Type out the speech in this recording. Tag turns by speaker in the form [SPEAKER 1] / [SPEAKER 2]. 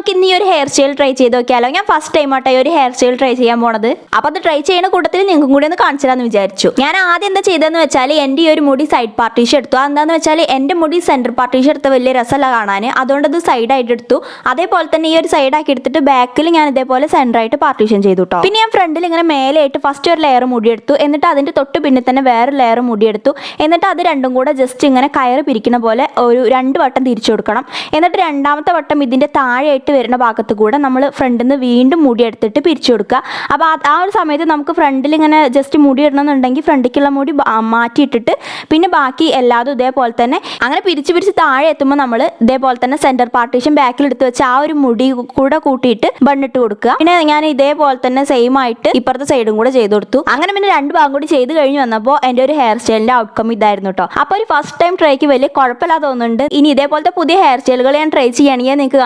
[SPEAKER 1] നമുക്ക് ഇന്ന് ഈ ഒരു ഹെയർ സ്റ്റൈൽ ട്രൈ ചെയ്ത് നോക്കിയാലോ. ഞാൻ ഫസ്റ്റ് ടൈം ആട്ടെ ഈ ഒരു ഹെയർ സ്റ്റൈൽ ട്രൈ ചെയ്യാൻ പോണത്. അപ്പോൾ അത് ട്രൈ ചെയ്യുന്ന കൂട്ടത്തിൽ നിങ്ങൾക്കും കൂടി ഒന്ന് കാണിച്ചു തരാമെന്ന് വിചാരിച്ചു. ഞാൻ ആദ്യം എന്താ ചെയ്തതെന്ന് വെച്ചാൽ എൻ്റെ ഈ ഒരു മുടി സൈഡ് പാർട്ടീഷൻ എടുത്തു. എന്താണെന്ന് വെച്ചാൽ എൻ്റെ മുടി സെൻറ്റർ പാർട്ടീഷൻ എടുത്ത വലിയ രസമല്ല കാണാൻ, അതുകൊണ്ട് അത് സൈഡായിട്ട് എടുത്തു. അതേപോലെ തന്നെ ഈ ഒരു സൈഡാക്കി എടുത്തിട്ട് ബാക്കിൽ ഞാൻ ഇതേപോലെ സെൻറ്ററായിട്ട് പാർട്ടീഷൻ ചെയ്തു കേട്ടോ. പിന്നെ ഞാൻ ഫ്രണ്ടിൽ ഇങ്ങനെ മേലെയായിട്ട് ഫസ്റ്റ് ഒരു ലെയർ മുടിയെടുത്തു, എന്നിട്ട് അതിൻ്റെ തൊട്ട് പിന്നെ തന്നെ വേറെ ലെയർ മുടിയെടുത്തു. എന്നിട്ട് അത് രണ്ടും കൂടെ ജസ്റ്റ് ഇങ്ങനെ കയറ് പിരിക്കുന്ന പോലെ ഒരു 2 വട്ടം തിരിച്ചു കൊടുക്കണം. എന്നിട്ട് രണ്ടാമത്തെ വട്ടം ഇതിൻ്റെ താഴെയായിട്ട് വരുന്ന ഭാഗത്ത് കൂടെ നമ്മൾ ഫ്രണ്ടിൽ നിന്ന് വീണ്ടും മുടി എടുത്തിട്ട് പിരിച്ചു കൊടുക്കുക. അപ്പോൾ ആ ഒരു സമയത്ത് നമുക്ക് ഫ്രണ്ടിൽ ഇങ്ങനെ ജസ്റ്റ് മുടി ഇടണമെന്നുണ്ടെങ്കിൽ ഫ്രണ്ടിലേക്കുള്ള മുടി മാറ്റിയിട്ടിട്ട് പിന്നെ ബാക്കി എല്ലാതും ഇതേപോലെ തന്നെ അങ്ങനെ പിരിച്ച് താഴെ എത്തുമ്പോൾ നമ്മൾ ഇതേപോലെ തന്നെ സെൻറ്റർ പാർട്ടീഷൻ ബാക്കിൽ എടുത്ത് വെച്ച് ആ ഒരു മുടി കൂടെ കൂട്ടിയിട്ട് ബണ്ണിട്ട് കൊടുക്കുക. പിന്നെ ഞാൻ ഇതേപോലെ തന്നെ സെയിം ആയിട്ട് ഇപ്പുറത്തെ സൈഡും കൂടെ ചെയ്ത് കൊടുത്തു. അങ്ങനെ പിന്നെ 2 ഭാഗം കൂടി ചെയ്ത് കഴിഞ്ഞ് വന്നപ്പോൾ എൻ്റെ ഒരു ഹെയർ സ്റ്റൈലിൻ്റെ ഔട്ട്കം ഇതായിരുന്നു കേട്ടോ. അപ്പോൾ ഒരു ഫസ്റ്റ് ടൈം ട്രൈക്ക് വലിയ കുഴപ്പമില്ലാതെ തോന്നുന്നുണ്ട്. ഇനി ഇതേപോലത്തെ പുതിയ ഹെയർ സ്റ്റൈലുകൾ ഞാൻ ട്രൈ ചെയ്യുകയാണെങ്കിൽ നിങ്ങൾക്ക്